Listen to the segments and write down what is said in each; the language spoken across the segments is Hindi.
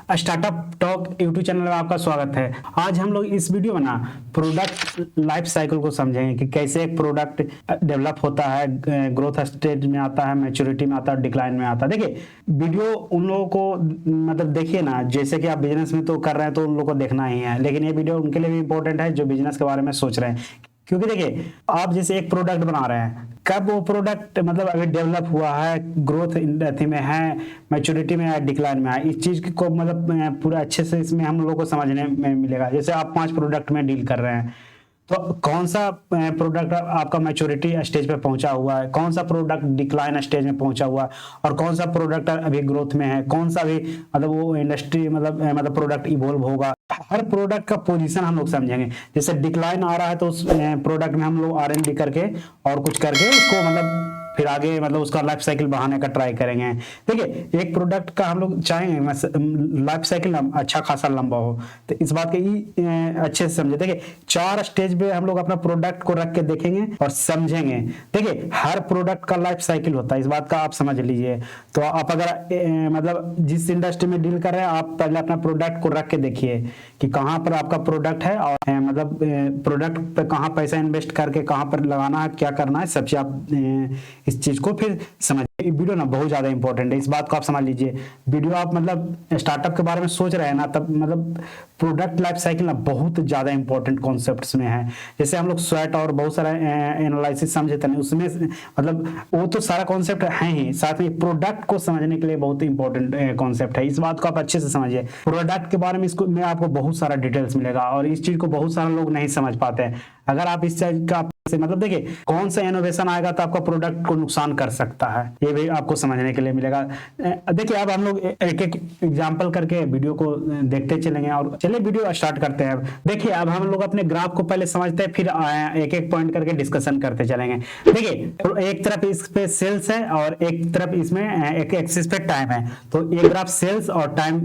स्टार्टअप टॉक यूट्यूब चैनल में आपका स्वागत है। आज हम लोग इस वीडियो में ना प्रोडक्ट लाइफ साइकिल को समझेंगे कि कैसे एक प्रोडक्ट डेवलप होता है, ग्रोथ स्टेज में आता है, मैच्योरिटी में आता है, डिक्लाइन में आता है। देखिए वीडियो उन लोगों को मतलब देखिए ना, जैसे कि आप बिजनेस में तो कर रहे हैं तो उन लोगों को देखना ही है, लेकिन ये वीडियो उनके लिए भी इंपॉर्टेंट है जो बिजनेस के बारे में सोच रहे हैं। क्योंकि देखिए आप जैसे एक प्रोडक्ट बना रहे हैं, कब वो प्रोडक्ट मतलब अभी डेवलप हुआ है, ग्रोथ में है, मैच्योरिटी में है, डिक्लाइन में है, इस चीज को मतलब पूरा अच्छे से इसमें हम लोगों को समझने में मिलेगा। जैसे आप 5 प्रोडक्ट में डील कर रहे हैं तो कौन सा प्रोडक्ट आपका मैच्योरिटी स्टेज पे पहुंचा हुआ है, कौन सा प्रोडक्ट डिक्लाइन स्टेज में पहुंचा हुआ है, और कौन सा प्रोडक्ट अभी ग्रोथ में है, कौन सा भी मतलब वो इंडस्ट्री मतलब प्रोडक्ट इवॉल्व होगा। हर प्रोडक्ट का पोजीशन हम लोग समझेंगे। जैसे डिक्लाइन आ रहा है तो उस प्रोडक्ट में हम लोग R&D करके और कुछ करके उसको मतलब फिर आगे मतलब उसका लाइफ साइकिल बढ़ाने का ट्राई करेंगे। देखिए एक प्रोडक्ट का हम लोग चाहेंगे लाइफ साइकिल अच्छा खासा लंबा हो, तो इस बात के अच्छे से समझे। देखिए 4 स्टेज पे हम लोग अपना प्रोडक्ट को रख के देखेंगे और समझेंगे। देखिए हर प्रोडक्ट का लाइफ साइकिल होता है, इस बात का आप समझ लीजिए। तो आप अगर मतलब जिस इंडस्ट्री में डील कर रहे हैं, आप पहले अपना प्रोडक्ट को रख के देखिए कि कहाँ पर आपका प्रोडक्ट है और मतलब प्रोडक्ट पे कहाँ पैसा इन्वेस्ट करके कहाँ पर लगाना है, क्या करना है, सब चीज आप इस चीज को फिर समझिए। वीडियो ना बहुत ज्यादा इंपॉर्टेंट है, इस बात को आप समझ लीजिए। वीडियो आप मतलब स्टार्टअप के बारे में सोच रहे हैं ना, तब मतलब प्रोडक्ट लाइफ साइकिल ना बहुत ज्यादा इंपॉर्टेंट कॉन्सेप्ट्स में है। जैसे हम लोग स्वेट और बहुत सारा एनालिसिस समझे थे, उसमें मतलब वो तो सारा कॉन्सेप्ट है ही, साथ में प्रोडक्ट को समझने के लिए बहुत इंपॉर्टेंट कॉन्सेप्ट है। इस बात को आप अच्छे से समझिए। प्रोडक्ट के बारे में इसको में आपको बहुत सारा डिटेल्स मिलेगा और इस चीज को बहुत सारे लोग नहीं समझ पाते हैं। अगर आप इस चीज का मतलब देखिए कौन सा इनोवेशन आएगा तो आपका प्रोडक्ट को नुकसान कर सकता है, ये भी आपको समझने के लिए मिलेगा। देखिए अब हम लोग एक एक एग्जांपल करके वीडियो को देखते चलेंगे और चलिए वीडियो स्टार्ट करते हैं। देखिए अब हम लोग अपने ग्राफ को पहले समझते हैं, फिर एक एक पॉइंट करके डिस्कशन करते चलेंगे। देखिए एक तरफ इस पे सेल्स है और एक तरफ इसमें एक एक्सिस पे टाइम है, तो ये ग्राफ सेल्स और टाइम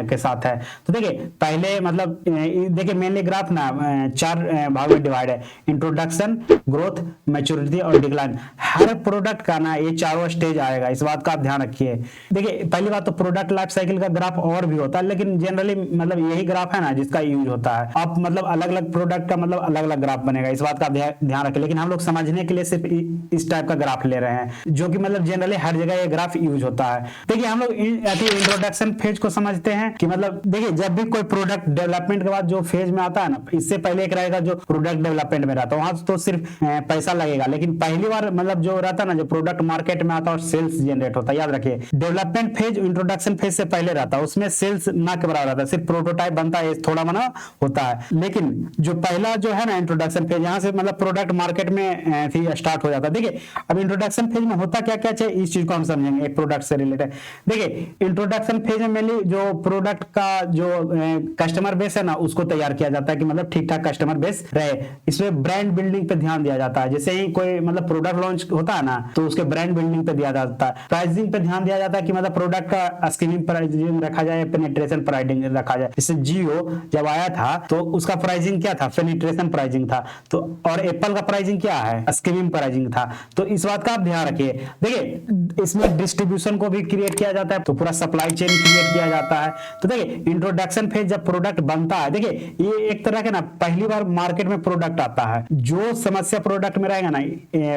के साथ है। तो देखिए पहले मतलब देखिए मेनली ग्राफ ना 4 भाग में डिवाइड है: इंट्रोडक्शन, ग्रोथ, मैच्योरिटी और डिक्लाइन। हर प्रोडक्ट का ना ये चारों स्टेज आएगा, इस बात का आप ध्यान रखिए। देखिए पहली बात तो प्रोडक्ट लाइफ साइकिल का ग्राफ और भी होता है, लेकिन जनरली मतलब यही ग्राफ है ना जिसका यूज होता है। आप मतलब अलग अलग प्रोडक्ट का मतलब अलग अलग ग्राफ बनेगा, इस बात का ध्यान रखिए। लेकिन हम लोग समझने के लिए सिर्फ इस टाइप का ग्राफ ले रहे हैं, जो कि मतलब जनरली हर जगह ये ग्राफ यूज होता है। देखिए हम लोग इंट्रोडक्शन फेज को समझते हैं कि मतलब देखिए जब भी कोई प्रोडक्ट डेवलपमेंट के बाद जो फेज में आता है ना, इससे पहले एक रहेगा जो प्रोडक्ट डेवलपमेंट में रहता है, वहां तो सिर्फ पैसा लगेगा। लेकिन पहली बार मतलब जो रहता है ना, जो प्रोडक्ट मार्केट में आता है और सेल्स जनरेट होता है, याद रखिए डेवलपमेंट फेज इंट्रोडक्शन फेज से पहले रहता है, उसमें सेल्स ना के बराबर रहता है, सिर्फ प्रोटोटाइप बनता है, थोड़ा बना होता है। लेकिन जो पहला जो है ना इंट्रोडक्शन फेज, यहाँ से मतलब प्रोडक्ट मार्केट में स्टार्ट हो जाता है। देखिए अब इंट्रोडक्शन फेज में होता क्या क्या चाहिए, इस चीज को हम समझेंगे एक प्रोडक्ट से रिलेटेड। देखिए इंट्रोडक्शन फेज में मेनली जो प्रोडक्ट का जो कस्टमर बेस है ना, उसको तैयार किया जाता है कि मतलब ठीक ठाक कस्टमर बेस रहे। इसमें ब्रांड बिल्डिंग पे ध्यान दिया जाता है। जैसे ही कोई मतलब प्रोडक्ट लॉन्च होता है ना, तो उसके ब्रांड बिल्डिंग पे दिया जाता है। प्राइसिंग पे ध्यान दिया जाता है कि मतलब प्रोडक्ट का स्कीमिंग प्राइसिंग रखा जाए, पेनिट्रेशन प्राइसिंग रखा जाए। जैसे जियो जब आया था तो उसका प्राइसिंग क्या था, पेनिट्रेशन प्राइसिंग था। तो और एप्पल का प्राइसिंग क्या है, स्कीमिंग प्राइसिंग था। तो इस बात का आप ध्यान रखिए। देखिए इसमें डिस्ट्रीब्यूशन को भी क्रिएट किया जाता है, तो पूरा सप्लाई चेन क्रिएट किया जाता है। तो देखिए इंट्रोडक्शन फेज जब प्रोडक्ट बनता है, देखिए ये एक तरह के ना पहली बार मार्केट में प्रोडक्ट आता है, जो समस्या प्रोडक्ट में रहेगा ना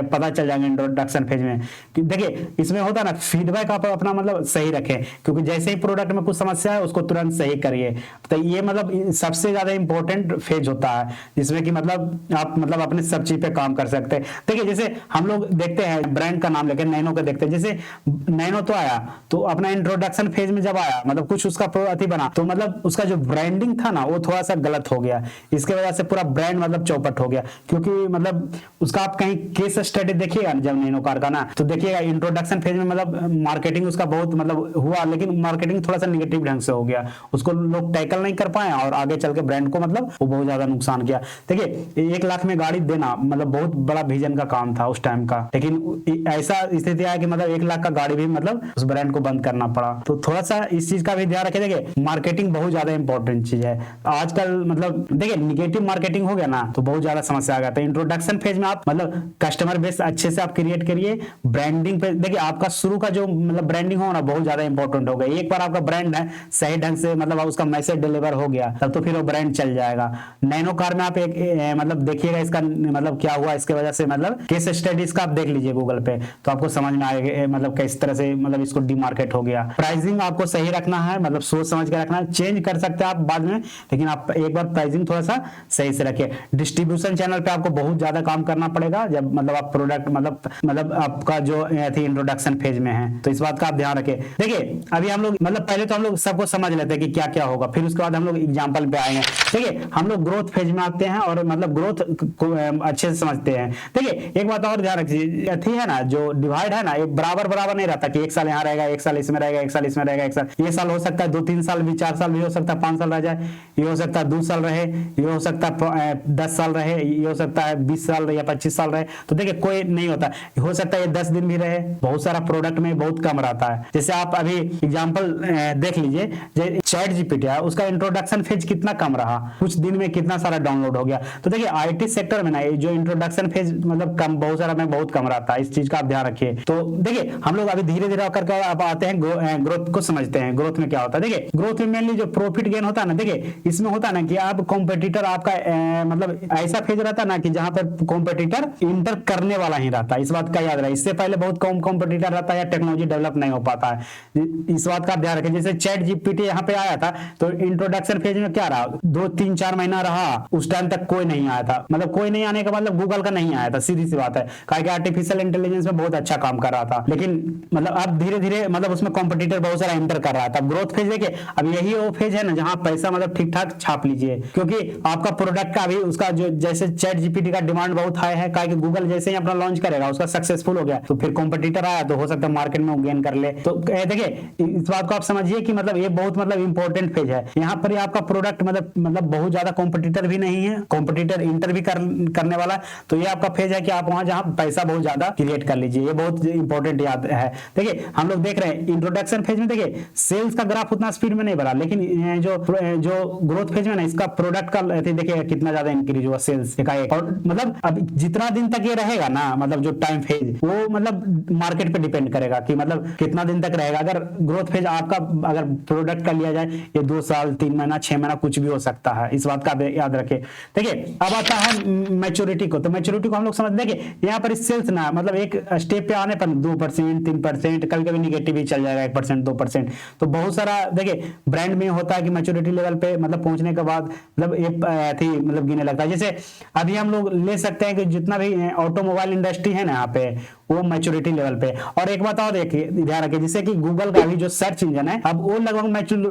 पता चल जाएगा इंट्रोडक्शन फेज में। देखिए इसमें होता है ना फीडबैक आप अपना मतलब सही रखें, क्योंकि जैसे ही प्रोडक्ट में कुछ समस्या है उसको तुरंत सही करिए। तो ये मतलब सबसे ज्यादा इंपॉर्टेंट फेज होता है, जिसमें कि मतलब आप मतलब अपने सब चीज पे काम कर सकते हैं। देखिए जैसे हम लोग देखते हैं ब्रांड का नाम लेके नैनो का देखते हैं। जैसे नैनो तो आया, तो अपना इंट्रोडक्शन फेज में जब आया मतलब कुछ उसका अति बना, तो मतलब उसका जो ब्रांडिंग था ना वो थोड़ा सा गलत हो गया। इसके वजह से पूरा ब्रांड मतलब चौपट हो गया, क्योंकि मतलब उसका आप कहीं केस स्टडी देखिएगा जब नैनो कार का ना, तो देखिएगा इंट्रोडक्शन फेज में मतलब मार्केटिंग उसका बहुत मतलब हुआ, लेकिन मार्केटिंग थोड़ा सा निगेटिव ढंग से हो गया, उसको लोग टैकल नहीं कर पाए और आगे चल के ब्रांड को मतलब वो बहुत ज्यादा नुकसान किया। देखिए 1 लाख में गाड़ी देना मतलब बहुत बड़ा विजन का काम था उस टाइम का, लेकिन ऐसा स्थिति आया कि मतलब 1 लाख का गाड़ी भी मतलब उस ब्रांड को बंद करना पड़ा। तो थोड़ा सा इस चीज का भी ध्यान रखिए। देखिए मार्केटिंग बहुत ज्यादा इंपॉर्टेंट चीज है आजकल। मतलब देखिए निगेटिव मार्केटिंग हो गया ना तो बहुत ज्यादा समस्या आ गया। तो इंट्रोडक्शन इंट्रोडक्शन फेज में आप मतलब कस्टमर बेस अच्छे से आप क्रिएट करिए। ब्रांडिंग पे देखिए, आपका शुरू का जो मतलब ब्रांडिंग होना बहुत ज्यादा इंपॉर्टेंट होगा। एक बार आपका ब्रांड है सही ढंग से मतलब उसका मैसेज डिलीवर हो गया तब तो फिर वो ब्रांड चल जाएगा। नैनो कार में आप एक मतलब देखिएगा इसका मतलब क्या हुआ, इसके वजह से मतलब केस स्टडीज का आप देख लीजिए गूगल पे, तो आपको समझ में आएगा मतलब किस तरह से मतलब इसको डीमार्केट हो गया। प्राइसिंग आपको सही रखना है, मतलब सोच समझ के रखना है। चेंज कर सकते हैं आप बाद में, लेकिन आप एक बार प्राइसिंग थोड़ा सा सही से रखिए। डिस्ट्रीब्यूशन चैनल पे आपको बहुत ज्यादा काम करना पड़ेगा जब मतलब आप प्रोडक्ट मतलब आपका जो थी इंट्रोडक्शन फेज में है, तो इस बात का आप ध्यान रखें। देखिए अभी हम लोग मतलब पहले तो हम लोग सबको समझ लेते हैं कि क्या क्या होगा, फिर उसके बाद हम लोग एग्जाम्पल पे आएंगे। देखिए हम लोग ग्रोथ फेज में आते हैं और मतलब ग्रोथ को अच्छे से समझते हैं। देखिए एक बात और ध्यान रखिए, थी है ना जो डिवाइड है ना, ये बराबर बराबर नहीं रहता कि एक साल यहाँ रहेगा, एक साल इसमें रहेगा, एक साल इसमें रहेगा, एक साल ये साल हो सकता है, 2-3 साल भी, 4 साल भी हो सकता है, 5 साल रह जाए, ये हो सकता है 2 साल रहे, ये हो सकता है 10 साल रहे, ये हो सकता है 20 साल रहे या 25 साल रहे। तो देखिए कोई नहीं होता, हो सकता है ये 10 दिन भी रहे। बहुत सारा प्रोडक्ट में बहुत कम रहता है। जैसे आप अभी एग्जांपल देख लीजिए, चैट जीपीटी है, उसका इंट्रोडक्शन फेज कितना कम रहा, कुछ दिन में कितना सारा डाउनलोड हो गया। तो देखिए आईटी सेक्टर में ना जो इंट्रोडक्शन फेज मतलब कम, बहुत सारा में बहुत कम रहता है, इस चीज का आप ध्यान रखिए। तो देखिए हम लोग अभी धीरे धीरे करके अब आते हैं ग्रोथ को समझते हैं। ग्रोथ में क्या होता है, देखिए ग्रोथ में मेनली जो प्रॉफिट गेन होता है ना, देखिए इसमें होता है ना कि आप कॉम्पिटिटर आपका मतलब ऐसा फेज रहता है ना कि जहां पर कॉम्पिटिटर इंटर करने वाला ही रहता है। इस बात का याद रहे, इससे पहले बहुत कम कॉम्पिटिटर रहता है या टेक्नोलॉजी डेवलप नहीं हो पाता है। इस बात का ध्यान रखें। जैसे चैट जीपीटी यहाँ पे आया था तो इंट्रोडक्शन फेज में क्या रहा, 2-3-4 महीना रहा, उस टाइम तक कोई नहीं आया था। मतलब कोई नहीं आने का मतलब गूगल का नहीं आया था, सीधी सी बात है, क्योंकि आर्टिफिशियल इंटेलिजेंस में बहुत अच्छा काम कर रहा था। लेकिन मतलब अब धीरे धीरे मतलब उसमें कॉम्पिटिटर बहुत सारा इंटर कर रहा था। ग्रोथ फेज देखिए अब यही वो फेज है ना जहां पैसा मतलब ठीक ठाक छाप लीजिए, क्योंकि आपका प्रोडक्ट का अभी उसका जो जैसे चैट जीपीटी का डिमांड बहुत हाई है, क्योंकि गूगल जैसे ही अपना लॉन्च करेगा उसका सक्सेसफुल हो गया तो फिर कॉम्पिटिटर आया तो हो सकता है मार्केट में गेन कर ले। तो देखिए इस बात को आप समझिए कि मतलब ये बहुत मतलब इंपॉर्टेंट फेज है। यहाँ पर आपका प्रोडक्ट मतलब बहुत ज्यादा कॉम्पिटिटर भी नहीं है, कॉम्पिटिटर इंटर भी करने वाला, तो ये आपका फेज है कि आप वहां जहां पैसा बहुत ज्यादा क्रिएट कर लीजिए। ये बहुत इंपॉर्टेंट याद है। देखिए हम लोग देख रहे हैं इंट्रोडक्शन फेज में, देखिए सेल्स का ग्राफ उतना स्पीड में नहीं बढ़ा, लेकिन जो ग्रोथ फेज में ना इसका प्रोडक्ट का देखिए कितना ज्यादा इंक्रीज हुआ सेल्स एकाएक। और मतलब अब जितना दिन तक ये रहेगा ना, मतलब जो टाइम फेज वो मतलब मार्केट पे डिपेंड करेगा कि मतलब कितना दिन तक रहेगा। अगर ग्रोथ फेज आपका अगर प्रोडक्ट का लिया जाए ये 2 साल, 3 महीना, 6 महीना कुछ भी हो सकता है, इस बात का याद रखें। देखिए अब आता है मैच्योरिटी को, तो मैच्योरिटी को हम लोग समझ, देखिए यहाँ पर सेल्स ना मतलब एक स्टेप पे आने पर 2%, 3%, कभी कभी निगेटिव भी चल जाएगा, 1%, 2%। तो बहुत सारा देखिए ब्रांड में होता है कि मैच्योरिटी लेवल पे मतलब पहुंचने के बाद मतलब ये थी मतलब गिने लगता है। जैसे अभी हम लोग ले सकते हैं कि जितना भी ऑटोमोबाइल इंडस्ट्री है ना यहाँ पे वो मैच्योरिटी लेवल पे। और एक बात और देखिए ध्यान रखिए, जैसे कि गूगल का भी जो सर्च इंजन है अब वो लगभग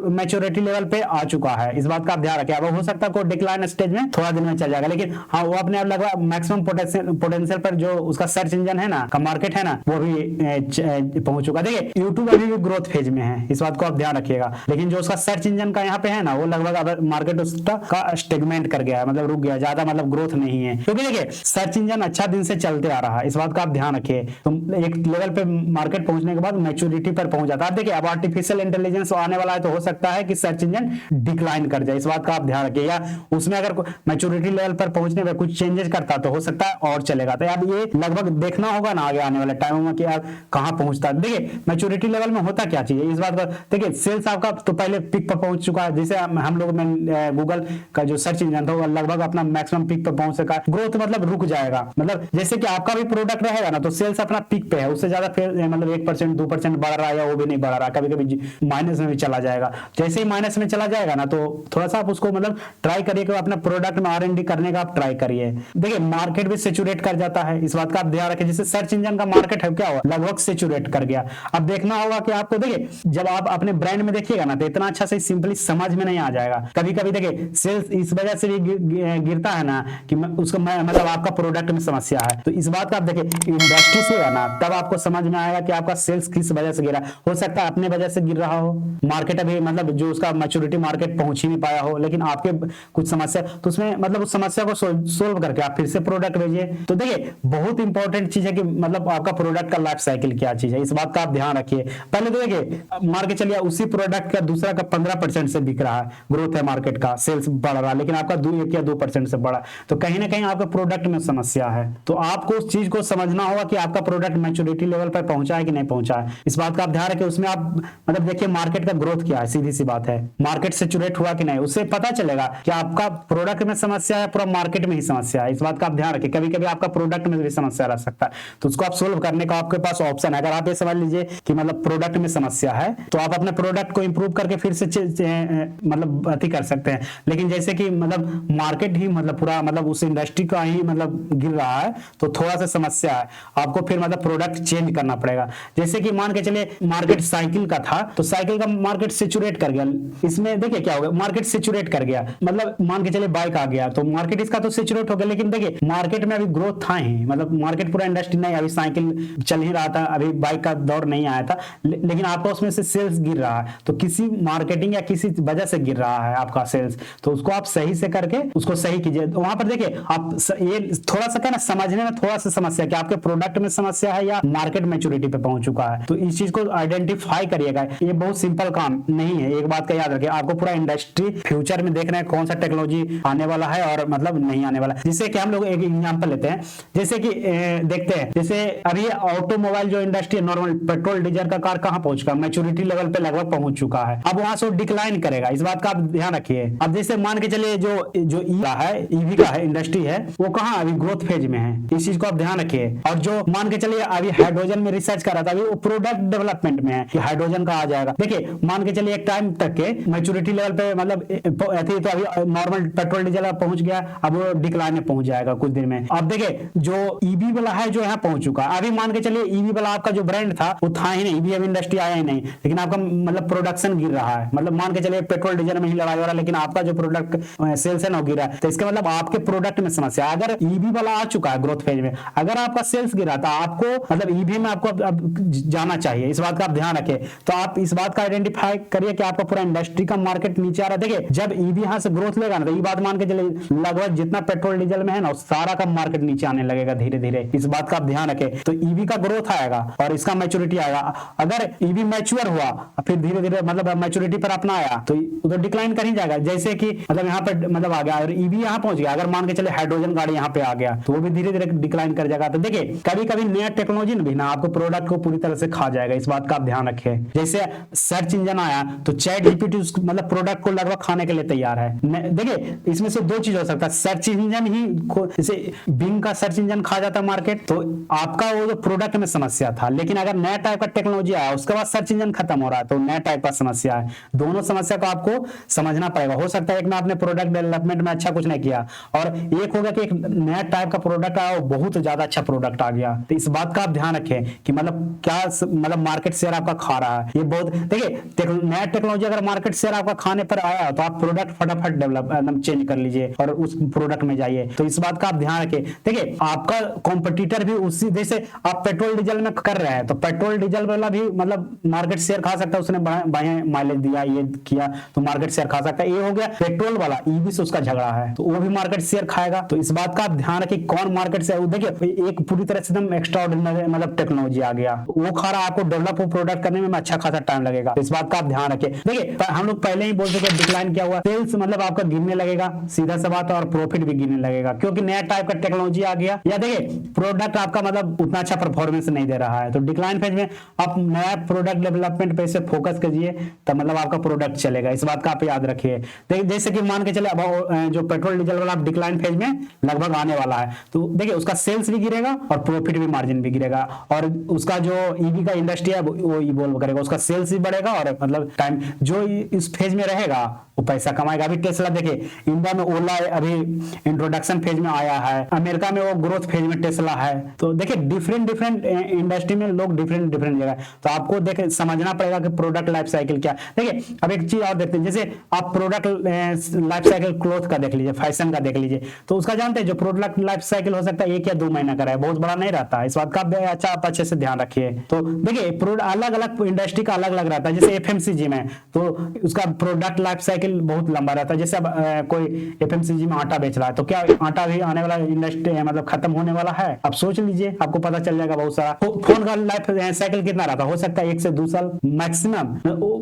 मैच्योरिटी लेवल पे आ चुका है। इस बात का आप ध्यान रखिए। अब हो सकता है कोई डिक्लाइन स्टेज में थोड़ा दिन में चल जाएगा, लेकिन हाँ वो अपने आप लगभग मैक्सिमम पोटेंशियल पर जो उसका सर्च इंजन है ना का मार्केट है ना वो भी पहुंच चुका। देखिए यूट्यूब अभी भी ग्रोथ फेज में है, इस बात को आप ध्यान रखिएगा। लेकिन जो उसका सर्च इंजन का यहाँ पे है ना वो लगभग मार्केट उसका स्टेगमेंट कर गया है, मतलब रुक गया, ज्यादा मतलब ग्रोथ नहीं है। क्योंकि देखिए सर्च इंजन अच्छा दिन से चलते आ रहा है, इस बात का आप ध्यान रखिए। तो एक लेवल पे मार्केट पहुंचने के बाद मैच्योरिटी पर पहुंच जाता है। देखिए अब आर्टिफिशियल इंटेलिजेंस आने वाला है तो हो सकता है कि सर्च इंजन डिक्लाइन कर जाए, इस बात का आप ध्यान रखिए। या उसमें अगर मैच्योरिटी लेवल पर पहुंचने में कुछ चेंजेस करता तो हो सकता है और चलेगा। तो अब ये लगभग देखना होगा ना आगे आने वाले टाइम में कि यार कहां पहुंचता है। देखिए मैच्योरिटी लेवल में होता क्या चाहिए इस बात का, देखिए सेल्स आपका तो पहले पिक पर पहुंच चुका है। जैसे हम लोग में गूगल का जो सर्च इंजन था वो लगभग अपना मैक्सिमम पिक पर पहुंच सका, ग्रोथ मतलब रुक जाएगा। मतलब जैसे कि आपका भी प्रोडक्ट रहेगा ना तो सेल्स अपना पिक पे है, उससे ज्यादा फिर मतलब 1%, 2% बढ़ रहा है या वो भी नहीं बढ़ रहा, कभी कभी माइनस में भी चला जाएगा। जैसे ही माइनस में चला जाएगा ना तो थोड़ा सा आप उसको मतलब ट्राई करिए कि अपने प्रोडक्ट में R&D करने का आप ट्राई करिए। देखिए मार्केट भी सेचुरेट कर जाता है, इस बात का आप ध्यान रखें। जैसे सर्च इंजन का मार्केट है क्या हुआ, लगभग सेचुरेट कर गया। अब देखना होगा कि आपको, देखिए जब आप अपने ब्रांड में देखिएगा ना तो इतना अच्छा से सिंपली समझ में नहीं आ जाएगा। कभी कभी देखिए सेल्स इस वजह से भी गिरता है ना कि उसको मतलब आपका प्रोडक्ट में समस्या है। तो इस बात का आप देखिए इंडस्ट्री पूछिएगा ना, तब आपको समझ में आएगा कि आपका सेल्स किस वजह से गिरा। हो सकता है अपने वजह से गिर रहा हो, मार्केट अभी मतलब जो उसका मैच्योरिटी मार्केट पहुंच ही नहीं पाया हो, लेकिन आपके कुछ समस्या, तो उसमें मतलब उस समस्या को सोल्व करके आप फिर से प्रोडक्ट भेजिए। तो देखिए बहुत इंपॉर्टेंट चीज है कि मतलब आपका प्रोडक्ट का लाइफ साइकिल क्या चीज है, इस बात का आप ध्यान रखिए। पहले तो देखिए मान के चलिए उसी प्रोडक्ट का दूसरा का 15% से बिक रहा है, ग्रोथ है मार्केट का, सेल्स बढ़ रहा है, लेकिन आपका 1 या 2% से बढ़ा, तो कहीं ना कहीं आपके प्रोडक्ट में समस्या है। तो आपको उस चीज को समझना होगा कि आपका प्रोडक्ट मैच्योरिटी लेवल पर पहुंचा है कि नहीं पहुंचा है। इस बात का आप ध्यान रखें। उसमें आप मतलब देखिए मार्केट का ग्रोथ क्या है, सीधी सी बात है, मार्केट सैचुरेट हुआ कि नहीं, उससे पता चलेगा कि आपका प्रोडक्ट में समस्या है, पूरा मार्केट में ही समस्या है। इस बात का आप ध्यान रखें। कभी कभी आपका प्रोडक्ट में भी समस्या रह सकता है, तो उसको आप सोल्व करने का आपके पास ऑप्शन है। अगर आप ये समझ लीजिए कि मतलब प्रोडक्ट में समस्या है, तो आप अपने प्रोडक्ट को इंप्रूव करके फिर से मतलब अति कर सकते हैं। लेकिन जैसे कि मतलब मार्केट ही मतलब पूरा मतलब उस इंडस्ट्री का ही मतलब गिर रहा है, तो थोड़ा सा समस्या है, आपको फिर मतलब प्रोडक्ट चेंज करना पड़ेगा। जैसे कि मान के चलिए मार्केट साइकिल का था, तो साइकिल का मार्केट सैचुरेट कर गया। इसमें देखिए क्या हो गया, मार्केट सैचुरेट कर गया, मतलब मान के चलिए बाइक आ गया, तो मार्केट इसका तो सैचुरेट हो गया, लेकिन देखिए मार्केट में अभी ग्रोथ था ही, मतलब मार्केट पूरा इंडस्ट्री नहीं, अभी साइकिल चल ही रहा था, अभी बाइक का दौर नहीं आया था, लेकिन आपका उसमें से सेल्स गिर रहा है, तो किसी मार्केटिंग या किसी वजह से गिर रहा है आपका सेल्स, तो उसको आप सही से करके उसको सही कीजिए। वहां पर देखिए आप ये थोड़ा सा क्या ना समझने में थोड़ा सा समस्या कि आपके प्रोडक्ट में समस्या है या मार्केट मैच्योरिटी पे पहुंच चुका है, तो इस चीज को आइडेंटिफाई करिएगा। ये बहुत सिंपल काम नहीं है, एक बात का याद रखिए, आपको पूरा इंडस्ट्री फ्यूचर में देखना है कौन सा टेक्नोलॉजी आने वाला है और मतलब नहीं आने वाला। जिससे कि हम लोग एक एग्जांपल लेते हैं, जैसे कि देखते हैं, जैसे अभी ऑटोमोबाइल जो इंडस्ट्री है, नॉर्मल पेट्रोल डीजल का कार कहां पहुंच चुका है, मैच्योरिटी लेवल पे लगभग पहुंच चुका है, अब वहां से डिक्लाइन करेगा, इस बात का आप ध्यान रखिए। अब जैसे मान के चलिए जो ईवी का है इंडस्ट्री है, वो कहां अभी ग्रोथ फेज में है, इस चीज को आप ध्यान रखिए। और जो मान के चलिए अभी हाइड्रोजन में रिसर्च कर रहा था, अभी वो प्रोडक्ट डेवलपमेंट में है कि हाइड्रोजन का आ जाएगा। देखिए मान के चलिए एक टाइम तक के मैच्योरिटी लेवल पे मतलब तो अभी नॉर्मल पेट्रोल डीजल पहुंच गया, अब वो डिक्लाइन में पहुंच जाएगा कुछ दिन में। अब देखिए जो ईवी वाला है जो यहाँ पहुंच चुका है, अभी मान के चलिए ईवी वाला आपका जो ब्रांड था वो था ही नहीं, ईवी अभी इंडस्ट्री आया ही नहीं, लेकिन आपका मतलब प्रोडक्शन गिर रहा है, मतलब मान के चलिए पेट्रोल डीजल में ही लड़ाई हो रहा है, लेकिन आपका जो प्रोडक्ट सेल्स है ना गिरा है, तो इसका मतलब आपके प्रोडक्ट में समस्या। अगर ईवी वाला आ चुका है ग्रोथ फेज में, अगर आपका सेल्स गिरा था, आपको मतलब ईवी में आपको अब जाना चाहिए, इस बात का आप ध्यान रखें। तो आप इस बात का आइडेंटिफाई करिए कि आपका पूरा इंडस्ट्री का मार्केट नीचे आ रहा है। देखिए जब ईवी यहां से ग्रोथ लेगा ना, तो ये बात मान के चलिए लगभग जितना पेट्रोल डीजल में है ना, सारा का मार्केट नीचे आने लगेगा धीरे धीरे, इस बात का आप ध्यान रखें। तो ईवी का ग्रोथ आएगा और इसका मैच्योरिटी आएगा। अगर ईवी मैच्योर हुआ फिर धीरे धीरे मतलब मैच्योरिटी पर अपना आया, तो उधर डिक्लाइन कर ही जाएगा। जैसे कि मतलब यहाँ पे मतलब आ गया और ईवी यहाँ पहुंच गया, अगर मान के चले हाइड्रोजन गाड़ी यहाँ पे आ गया, तो वो भी धीरे धीरे डिक्लाइन कर जाएगा। तो देखिए कभी कभी नया टेक्नोलॉजी भी ना आपको प्रोडक्ट को पूरी तरह से खा जाएगा, इस बात का आप ध्यान रखें। जैसे सर्च इंजन आया, तो चैट जीपीटी मतलब प्रोडक्ट को लगभग खाने के लिए तैयार है। देखिए इसमें से दो चीज हो सकता है, सर्च इंजन ही जैसे बिंग का सर्च इंजन खा जाता मार्केट, तो आपका वो जो प्रोडक्ट में समस्या था, लेकिन अगर नया टाइप का टेक्नोलॉजी आया उसके बाद सर्च इंजन खत्म हो रहा है, तो नया टाइप का समस्या है। दोनों समस्या को आपको समझना पड़ेगा। हो सकता है एक में आपने प्रोडक्ट डेवलपमेंट में अच्छा कुछ नहीं किया, और एक होगा कि एक नया टाइप का प्रोडक्ट आया, वो बहुत ज्यादा अच्छा प्रोडक्ट आ गया। तो इस बात का आप ध्यान रखें कि मतलब क्या मतलब मार्केट शेयर आपका खा रहा है। ये बहुत देखिए नया टेक्नोलॉजी अगर मार्केट शेयर आपका खाने पर आया, तो आप प्रोडक्ट फटाफट डेवलप चेंज कर लीजिए और उस प्रोडक्ट में जाइए। तो इस बात का आप ध्यान रखें। देखिए आपका कॉम्पिटिटर भी उसी, जैसे आप पेट्रोल डीजल में कर रहे हैं, तो पेट्रोल डीजल वाला भी मतलब मार्केट शेयर खा सकता है, उसने बढ़िया माइलेज दिया, ये किया, तो मार्केट शेयर खा सकता है। ये हो गया पेट्रोल वाला, ईवी से उसका झगड़ा है, तो वो भी मार्केट शेयर खाएगा। तो इस बात का आप ध्यान रखिए कौन मार्केट शेयर। देखिए एक पूरी तरह से एकदम एक्स्ट्रा ऑर्डिनरी मतलब टेक्नोलॉजी आ गया, वो खा रहा, आपको डेवलप प्रोडक्ट करने में अच्छा खासा टाइम लगेगा। तो इस बात का आप ध्यान रखिए। देखिए हम लोग पहले ही बोल चुके डिक्लाइन क्या हुआ, सेल्स मतलब आपका गिरने लगेगा, सीधा सा बात, और प्रॉफिट भी गिरने लगेगा, क्योंकि नया टाइप का टेक्नोलॉजी आ गया, या देखिए प्रोडक्ट आपका मतलब उतना अच्छा परफॉर्मेंस नहीं दे रहा है। तो डिक्लाइन फेज में आप नया प्रोडक्ट डेवलपमेंट पे से फोकस कीजिए, तब मतलब आपका प्रोडक्ट चलेगा। इस बात का आप याद रखिए। जैसे कि मान के चले अब जो पेट्रोल डीजल वाला डिक्लाइन फेज में लगभग आने वाला है, तो देखिए उसका सेल्स भी गिरेगा और प्रॉफिट भी, मार्जिन भी गिरेगा, और उसका जो ईवी का इंडस्ट्री है वो इवॉल्व करेगा, उसका सेल्स भी बढ़ेगा, और मतलब टाइम जो इस फेज में रहेगा वो पैसा कमाएगा। अभी टेस्ला देखिए इंडिया में ओला अभी इंट्रोडक्शन फेज में आया है, अमेरिका में वो ग्रोथ फेज में टेस्ला है। तो देखिए डिफरेंट इंडस्ट्री में लोग डिफरेंट जगह, तो आपको देखिए समझना पड़ेगा कि प्रोडक्ट लाइफ साइकिल क्या। देखिए अब एक चीज और देखते हैं, जैसे आप प्रोडक्ट लाइफ साइकिल क्लोथ का देख लीजिए, फैशन का देख लीजिए, तो उसका जानते हैं जो प्रोडक्ट लाइफ साइकिल हो सकता है 1 या 2 महीना का रहे, बहुत बड़ा नहीं रहता रहता है। इस बात का आप अच्छे से ध्यान रखिए। तो देखिए अलग अलग इंडस्ट्री का अलग अलग रहता है। जैसे एफएमसीजी में तो उसका प्रोडक्ट लाइफ साइकिल बहुत लंबा रहता है। जैसे अब कोई एफएमसीजी में आटा बेच रहा है तो क्या आटा भी आने वाला इंडस्ट्री मतलब खत्म होने वाला है? आप सोच लीजिए, आपको पता चल जाएगा बहुत सारा। फोन का लाइफ साइकिल कितना रहता है? हो सकता है 1 से 2 साल मैक्सिमम।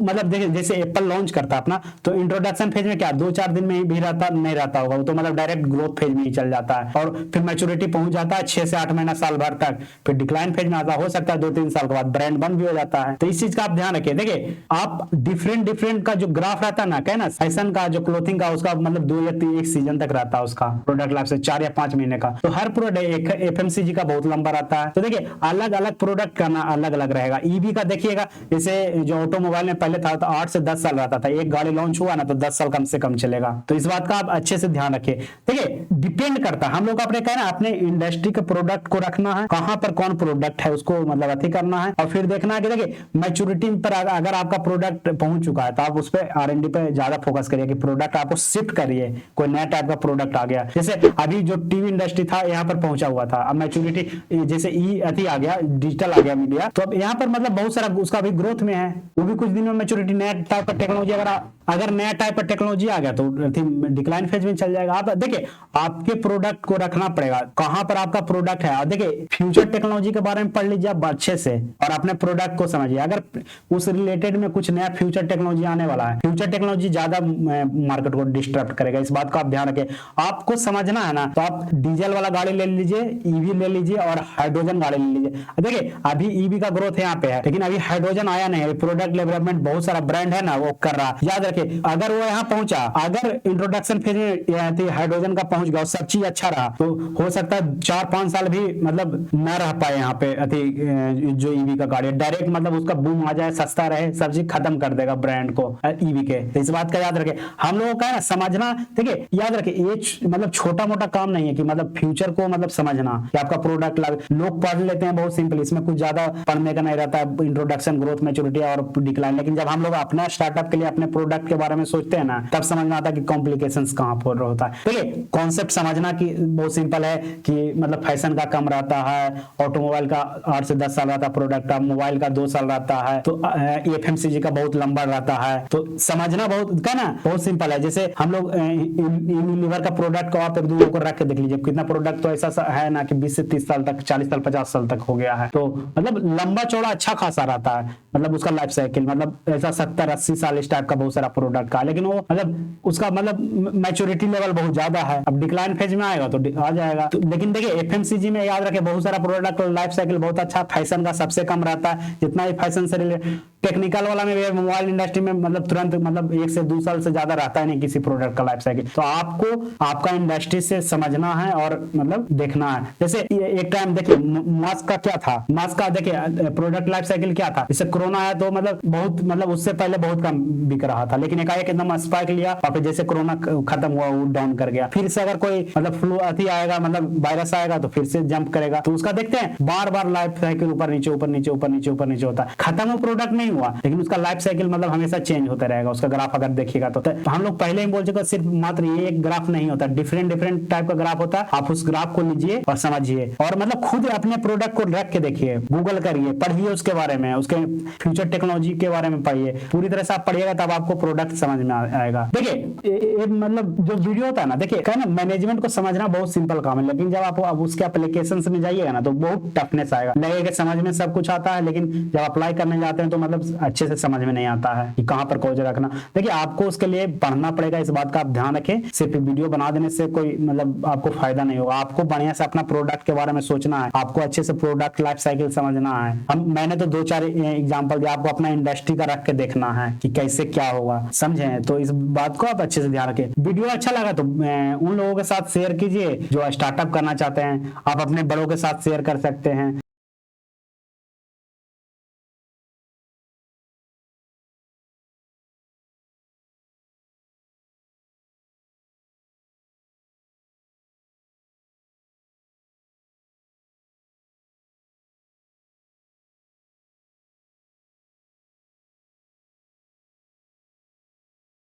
मतलब देखिए जैसे एप्पल लॉन्च करता है अपना तो इंट्रोडक्शन फेज में क्या 2-4 दिन में भी रहता नहीं रहता होगा, तो मतलब डायरेक्ट ग्रोथ फेज में ही चल जाता है और फिर मैच्योरिटी पहुंच जाता है 6 से 8 महीना साल भर तक, फिर डिक्लाइन फेज में आता हो सकता है 2-3 साल के बाद ब्रांड बंद भी हो जाता है। तो इस चीज का आप ध्यान रखिए। देखिए आप डिफरेंट का जो ग्राफ रहता है ना, क्या ना फैशन का जो क्लोथिंग का उसका मतलब 2 या 3 एक सीजन तक रहता है उसका प्रोडक्ट लाइफ से 4 या 5 महीने का। तो हर प्रोडक्ट एफएमसीजी का बहुत लंबा रहता है। तो देखिए अलग अलग प्रोडक्ट का ना अलग अलग रहेगा। ईवी का देखिएगा, जैसे जो ऑटोमोबाइल में पहले था तो 8 से 10 साल रहता था, एक गाड़ी लॉन्च हुआ ना तो 10 साल कम से कम चलेगा। तो इस बात का आप अच्छे से ध्यान रखिए। देखिए डिपेंड करता है, हम लोग अपने कहना अपने इंडस्ट्री के प्रोडक्ट को रखना है, कहां पर कौन प्रोडक्ट है उसको मतलब अति करना है और फिर देखना है कि देखिए मैच्योरिटी पर अगर आपका प्रोडक्ट पहुंच चुका है तो आप उस पर R&D पे ज्यादा फोकस करिए कि प्रोडक्ट आपको शिफ्ट करिए, कोई नया टाइप का प्रोडक्ट आ गया। जैसे अभी जो टीवी इंडस्ट्री था यहाँ पर पहुंचा हुआ था, अब मैच्योरिटी जैसे अति आ गया, डिजिटल आ गया मीडिया, तो अब यहाँ पर मतलब बहुत सारा उसका भी ग्रोथ में है, वो भी कुछ दिन में मैच्योरिटी नया टाइप का टेक्नोलॉजी अगर नया टाइप का टेक्नोलॉजी आ गया तो डिक्लाइन फेज में चल जाएगा। आप देखिए आपके प्रोडक्ट को रखना पड़ेगा कहां पर आपका प्रोडक्ट है। और देखिए फ्यूचर टेक्नोलॉजी के बारे में पढ़ लीजिए आप अच्छे से और अपने प्रोडक्ट को समझिए। अगर उस रिलेटेड में कुछ नया फ्यूचर टेक्नोलॉजी आने वाला है, फ्यूचर टेक्नोलॉजी ज्यादा मार्केट को डिस्टर्ब करेगा, इस बात को आप ध्यान रखें। आपको समझना है ना, तो आप डीजल वाला गाड़ी ले लीजिए, ईवी ले लीजिए और हाइड्रोजन गाड़ी ले लीजिए। देखिए अभी ईवी का ग्रोथ यहाँ पे है लेकिन अभी हाइड्रोजन आया नहीं है। प्रोडक्ट डेवलपमेंट बहुत सारा ब्रांड है ना वो कर रहा है, याद रखिए। अगर वो यहाँ पहुंचा, अगर इंट्रोडक्शन फेज में हाइड्रोजन का पहुंच गया, सब चीज अच्छा रहा, तो हो सकता है 4-5 साल भी मतलब न रह पाए यहाँ पे जो ईवी का गाड़ी डायरेक्ट मतलब उसका बूम आ जाए, सस्ता रहे, सब चीज खत्म कर देगा ब्रांड को ईवी के। तो इस बात का याद रखें। हम लोगों का है ना समझना, देखिए याद रखें ये मतलब छोटा मोटा काम नहीं है कि मतलब फ्यूचर को मतलब समझना कि आपका प्रोडक्ट लोग पढ़ लेते हैं बहुत सिंपल, इसमें कुछ ज्यादा पढ़ने का नहीं रहता है, इंट्रोडक्शन, ग्रोथ, मैच्योरिटी और डिक्लाइन। लेकिन जब हम लोग अपना स्टार्टअप के लिए अपने प्रोडक्ट के बारे में सोचते हैं ना, तब समझ में आता है कि कॉम्प्लिकेशंस कहां पर होता है। देखिए कॉन्सेप्ट समझना कि बहुत सिंपल है कि मतलब फैशन का कम रहता है, ऑटोमोबाइल का 8 से 10 साल रहता है प्रोडक्ट का, मोबाइल का 2 साल रहता है, तो एफएमसीजी का बहुत लंबा रहता है। तो समझना बहुत क्या ना बहुत सिंपल है। जैसे हम लोग यूनिलीवर का प्रोडक्ट को आप एक दूसरे को रख के देख लीजिए, कितना प्रोडक्ट तो ऐसा है ना कि 20 से 30 साल तक, 40 साल 50 साल तक हो गया है। तो मतलब लंबा चौड़ा अच्छा खासा रहता है, मतलब उसका लाइफ साइकिल मतलब ऐसा 70-80 साल इस टाइप का बहुत सारा प्रोडक्ट का, लेकिन वो मतलब उसका मतलब मैच्योरिटी लेवल बहुत ज्यादा है। अब डिक्लाइन फेज में आएगा तो आ जाएगा। तो लेकिन देखिए एफएमसीजी में याद रखे बहुत सारा प्रोडक्ट लाइफ साइकिल बहुत अच्छा, फैशन का सबसे कम रहता है, जितना भी फैशन से रिलेटेड। टेक्निकल वाला में मोबाइल इंडस्ट्री में मतलब तुरंत मतलब 1 से 2 साल से ज्यादा रहता है नहीं किसी प्रोडक्ट का लाइफ साइकिल। तो आपको आपका इंडस्ट्री से समझना है और मतलब देखना है। जैसे एक टाइम देखिए मास्क का क्या था, मास्क का देखिए प्रोडक्ट लाइफ साइकिल क्या था। जैसे कोरोना आया तो मतलब बहुत मतलब उससे पहले बहुत कम बिक रहा था, लेकिन एकाएक एकदम स्पाइक लिया और फिर जैसे कोरोना खत्म हुआ वो डाउन कर गया। फिर से अगर कोई मतलब फ्लू अति आएगा, मतलब वायरस आएगा तो फिर से जंप करेगा। तो उसका देखते हैं बार बार लाइफ साइकिल ऊपर नीचे ऊपर नीचे ऊपर नीचे ऊपर नीचे होता है। खत्म वो प्रोडक्ट नहीं हुआ लेकिन उसका लाइफ साइकिल मतलब हमेशा चेंज होता रहेगा। उसका ग्राफ अगर देखिएगा तो हम लोग पहले ही बोल चुके, सिर्फ मात्र ये एक ग्राफ नहीं होता, डिफरेंट टाइप का ग्राफ होता है। आप उस ग्राफ को लीजिए और समझिए और मतलब खुद अपने प्रोडक्ट को रख के देखिए, गूगल करिए, पढ़िए उसके बारे में, उसके फ्यूचर टेक्नोलॉजी के बारे में पढ़िए। पूरी तरह से आप पढ़िएगा तब आपको प्रोडक्ट समझ में आएगा। देखिए मतलब जो वीडियो होता है ना, देखिए क्या ना मैनेजमेंट को समझना बहुत सिंपल काम है, लेकिन जब आप अब उसके एप्लीकेशन में जाइएगा ना तो बहुत टफनेस आएगा। लगेगा समझ में सब कुछ आता है, लेकिन जब अप्लाई करने जाते हैं तो मतलब अच्छे से समझ में नहीं आता है कि कहां पर कोज रखना। देखिए आपको उसके लिए पढ़ना पड़ेगा, इस बात का आप ध्यान रखें। सिर्फ वीडियो बना देने से कोई मतलब आपको फायदा नहीं होगा। आपको बढ़िया से अपना प्रोडक्ट के बारे में सोचना है, आपको अच्छे से प्रोडक्ट लाइफ साइकिल समझना है। मैंने तो 2-4 एग्जांपल दिया, आपको अपना इंडस्ट्री का रख के देखना है कि कैसे क्या होगा, समझे। तो इस बात को आप अच्छे से ध्यान रखें। वीडियो अच्छा लगा तो उन लोगों के साथ शेयर कीजिए जो स्टार्टअप करना चाहते हैं, आप अपने बड़ों के साथ शेयर कर सकते हैं।